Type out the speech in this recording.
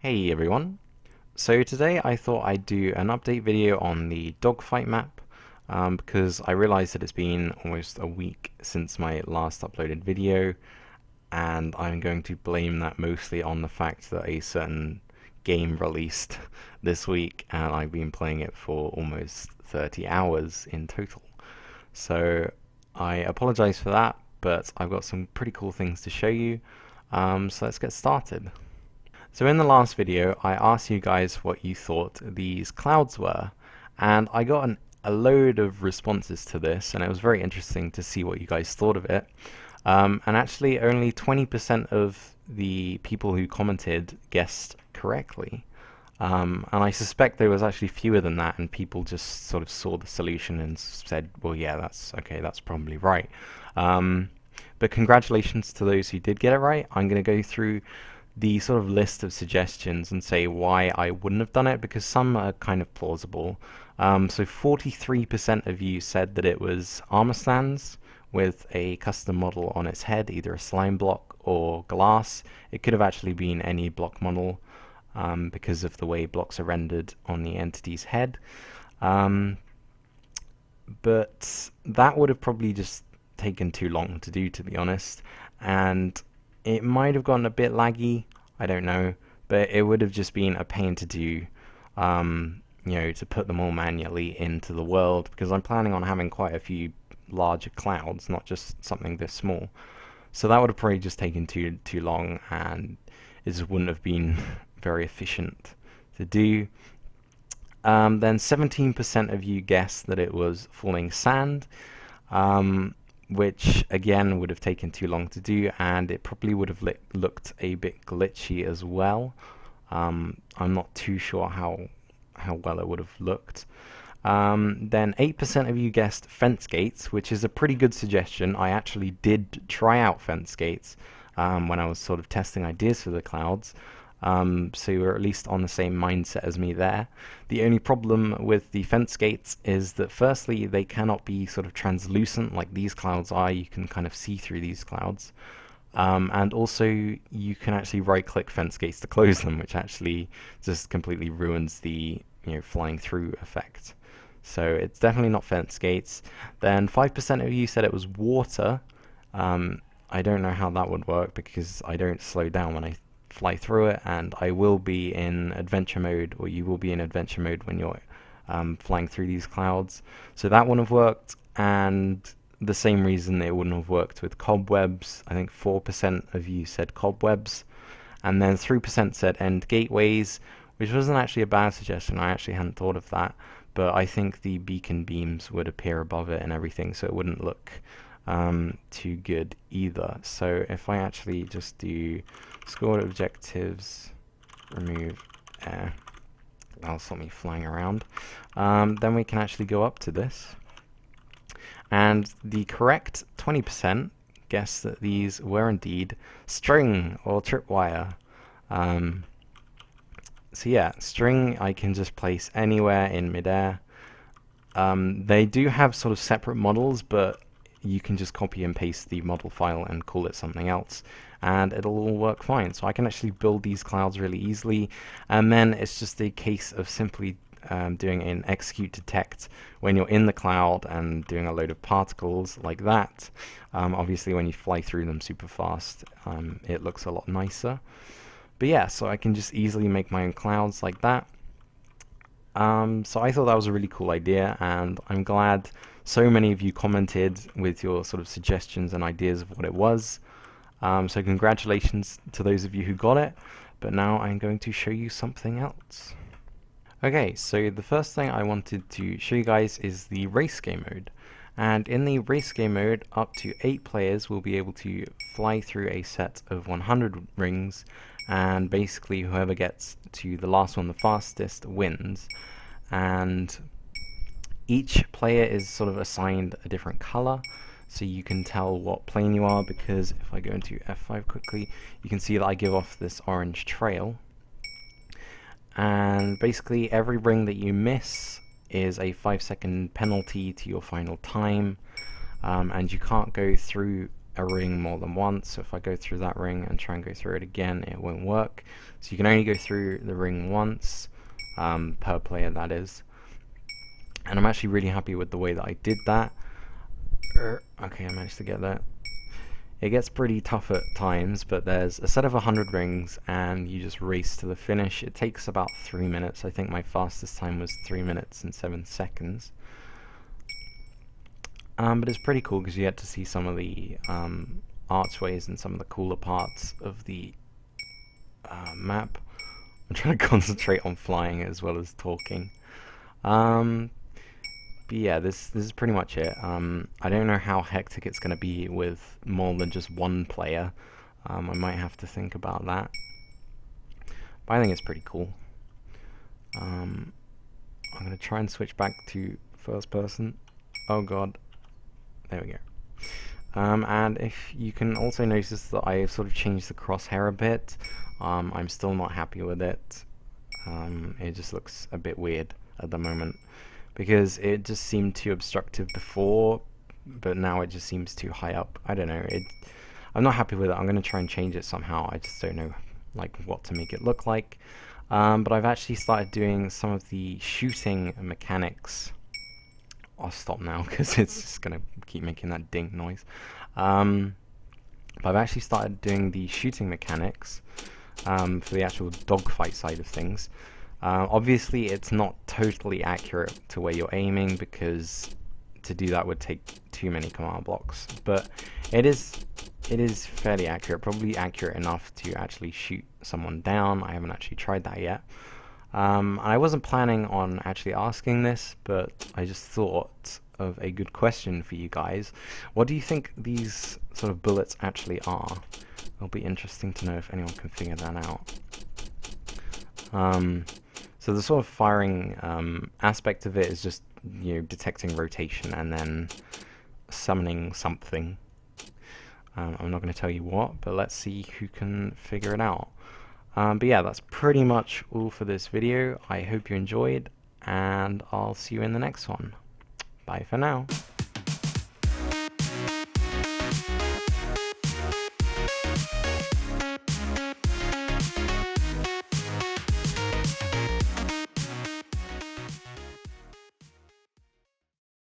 Hey everyone! So today I thought I'd do an update video on the Dogfight map because I realized that it's been almost a week since my last uploaded video, and I'm going to blame that mostly on the fact that a certain game released this week and I've been playing it for almost 30 hours in total. So I apologize for that, but I've got some pretty cool things to show you, so let's get started. So in the last video, I asked you guys what you thought these clouds were, and I got a load of responses to this, and it was very interesting to see what you guys thought of it. And actually, only 20% of the people who commented guessed correctly. And I suspect there was actually fewer than that, and people just sort of saw the solution and said, well, yeah, that's okay, that's probably right. But congratulations to those who did get it right. I'm going to go through the sort of list of suggestions and say why I wouldn't have done it, because some are kind of plausible. So 43% of you said that it was armor stands with a custom model on its head, either a slime block or glass. It could have actually been any block model because of the way blocks are rendered on the entity's head. But that would have probably just taken too long to do, to be honest, and it might have gotten a bit laggy, I don't know, but it would have just been a pain to do, to put them all manually into the world, because I'm planning on having quite a few larger clouds, not just something this small. So that would have probably just taken too long, and it just wouldn't have been very efficient to do. Then 17% of you guessed that it was falling sand, which again would have taken too long to do, and it probably would have looked a bit glitchy as well. I'm not too sure how well it would have looked. Then 8% of you guessed fence gates, which is a pretty good suggestion. I actually did try out fence gates when I was sort of testing ideas for the clouds. So you're at least on the same mindset as me there. The only problem with the fence gates is that firstly, they cannot be sort of translucent like these clouds are. You can kind of see through these clouds. And also you can actually right click fence gates to close them, which actually just completely ruins the flying through effect. So it's definitely not fence gates. Then 5% of you said it was water. I don't know how that would work because I don't slow down when I fly through it, and I will be in adventure mode, or you will be in adventure mode when you're flying through these clouds. So that wouldn't have worked, and the same reason it wouldn't have worked with cobwebs. I think 4% of you said cobwebs, and then 3% said end gateways, which wasn't actually a bad suggestion. I actually hadn't thought of that, but I think the beacon beams would appear above it and everything, so it wouldn't look too good either. So if I actually just do scored objectives, remove air, that'll stop me flying around, then we can actually go up to this, and the correct 20% guessed that these were indeed string or tripwire. So yeah, string I can just place anywhere in midair. They do have sort of separate models, but you can just copy and paste the model file and call it something else, and it'll all work fine. So I can actually build these clouds really easily, and then it's just a case of simply doing an execute detect when you're in the cloud and doing a load of particles like that. Obviously when you fly through them super fast, it looks a lot nicer. But yeah, so I can just easily make my own clouds like that. So I thought that was a really cool idea, and I'm glad so many of you commented with your sort of suggestions and ideas of what it was. So congratulations to those of you who got it, but now I'm going to show you something else. Okay, so the first thing I wanted to show you guys is the race game mode. And in the race game mode, up to 8 players will be able to fly through a set of 100 rings, and basically whoever gets to the last one the fastest wins. And each player is sort of assigned a different color, so you can tell what plane you are, because if I go into F5 quickly, you can see that I give off this orange trail. And basically every ring that you miss is a 5-second penalty to your final time, and you can't go through a ring more than once. So if I go through that ring and try and go through it again, it won't work. So you can only go through the ring once, per player that is. And I'm actually really happy with the way that I did that. Okay, I managed to get that. It gets pretty tough at times, but there's a set of 100 rings and you just race to the finish. It takes about 3 minutes. I think my fastest time was 3 minutes and 7 seconds. But it's pretty cool because you get to see some of the archways and some of the cooler parts of the map. I'm trying to concentrate on flying as well as talking. But yeah, this is pretty much it. I don't know how hectic it's going to be with more than just one player. I might have to think about that. But I think it's pretty cool. I'm going to try and switch back to first person. Oh god. There we go. And if you can also notice that I've sort of changed the crosshair a bit. I'm still not happy with it. It just looks a bit weird at the moment, because it just seemed too obstructive before, but now it just seems too high up. I don't know. I'm not happy with it. I'm going to try and change it somehow. I just don't know like what to make it look like. But I've actually started doing some of the shooting mechanics. I'll stop now because it's just going to keep making that ding noise. But I've actually started doing the shooting mechanics for the actual dogfight side of things. Obviously it's not totally accurate to where you're aiming, because to do that would take too many command blocks, but it is fairly accurate, probably accurate enough to actually shoot someone down. I haven't actually tried that yet. I wasn't planning on actually asking this, but I just thought of a good question for you guys. What do you think these sort of bullets actually are? It'll be interesting to know if anyone can figure that out. So the sort of firing aspect of it is just, you know, detecting rotation and then summoning something. I'm not going to tell you what, but let's see who can figure it out. But yeah, that's pretty much all for this video. I hope you enjoyed, and I'll see you in the next one. Bye for now.